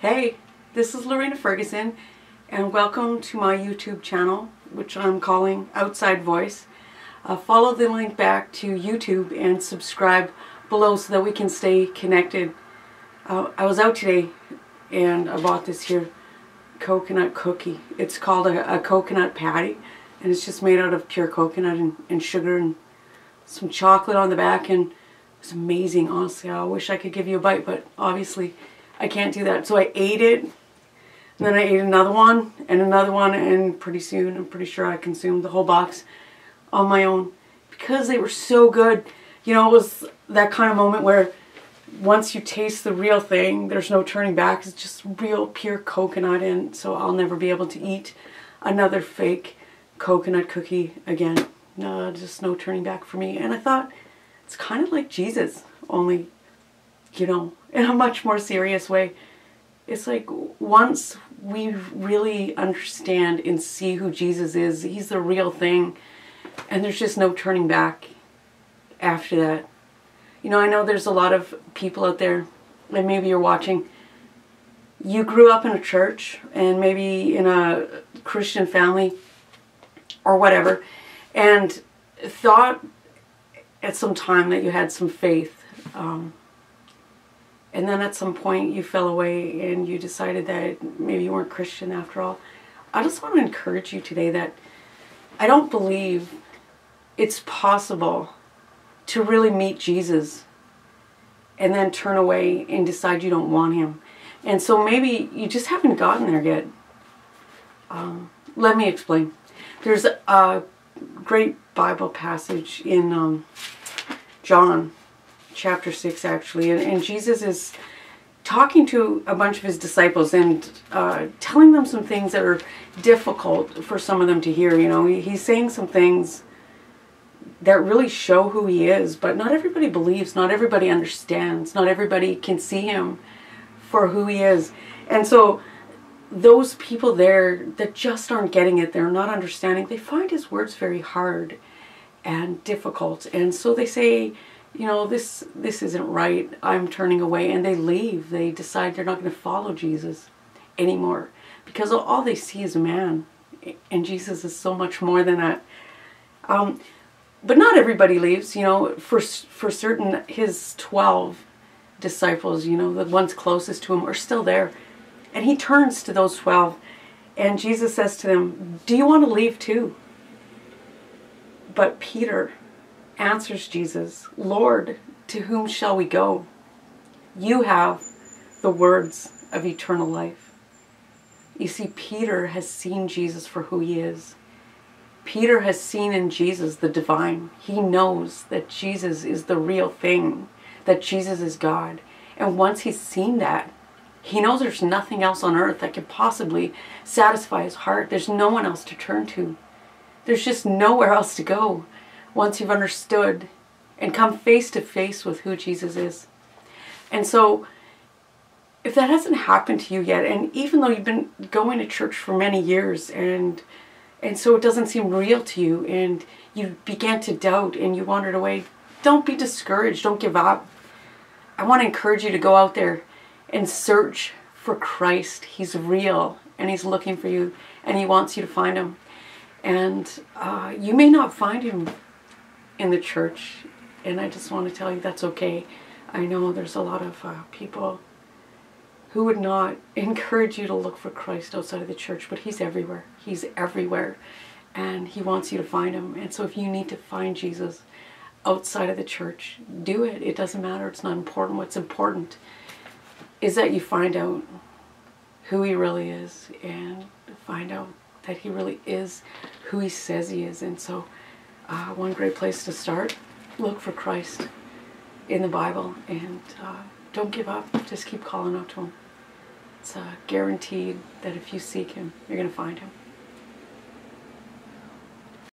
Hey, this is Lorena Ferguson, and welcome to my YouTube channel, which I'm calling Outside Voice. Follow the link back to YouTube and subscribe below so that we can stay connected. I was out today and I bought this here coconut cookie. It's called a coconut patty, and it's just made out of pure coconut and sugar and some chocolate on the back, and it's amazing. Honestly, I wish I could give you a bite, but obviously I can't do that. So I ate it, and then I ate another one, and pretty soon I'm pretty sure I consumed the whole box on my own because they were so good. You know, it was that kind of moment where once you taste the real thing, there's no turning back. It's just real pure coconut, and so I'll never be able to eat another fake coconut cookie again. No, just no turning back for me. And I thought, it's kind of like Jesus, only, you know, in a much more serious way. It's like once we really understand and see who Jesus is, he's the real thing, and there's just no turning back after that. You know, I know there's a lot of people out there, and maybe you're watching, you grew up in a church and maybe in a Christian family or whatever, and thought at some time that you had some faith, and then at some point you fell away and you decided that maybe you weren't Christian after all. I just want to encourage you today that I don't believe it's possible to really meet Jesus and then turn away and decide you don't want him. And so maybe you just haven't gotten there yet. Let me explain. There's a great Bible passage in John chapter 6 actually, and Jesus is talking to a bunch of his disciples and telling them some things that are difficult for some of them to hear. You know, he's saying some things that really show who he is, but not everybody believes, not everybody understands, not everybody can see him for who he is. And so those people there that just aren't getting it, they're not understanding, they find his words very hard and difficult. And so they say, you know, this isn't right, I'm turning away, and they leave. They decide they're not going to follow Jesus anymore because all they see is a man, and Jesus is so much more than that. But not everybody leaves, you know. For certain, his 12 disciples, you know, the ones closest to him, are still there. And he turns to those 12, and Jesus says to them, do you want to leave too? But Peter answers Jesus, Lord, to whom shall we go? You have the words of eternal life. You see, Peter has seen Jesus for who he is. Peter has seen in Jesus the divine. He knows that Jesus is the real thing, that Jesus is God. And once he's seen that, he knows there's nothing else on earth that could possibly satisfy his heart. There's no one else to turn to. There's just nowhere else to go once you've understood and come face to face with who Jesus is. And so, if that hasn't happened to you yet, and even though you've been going to church for many years, and so it doesn't seem real to you, and you began to doubt and you wandered away, don't be discouraged, don't give up. I want to encourage you to go out there and search for Christ. He's real, and he's looking for you, and he wants you to find him. And you may not find him in the church, and I just want to tell you that's okay. I know there's a lot of people who would not encourage you to look for Christ outside of the church, but he's everywhere. He's everywhere, and he wants you to find him. And so if you need to find Jesus outside of the church, do it. It doesn't matter. It's not important. What's important is that you find out who he really is, and find out that he really is who he says he is. And so one great place to start, look for Christ in the Bible, and don't give up. Just keep calling out to him. It's guaranteed that if you seek him, you're going to find him.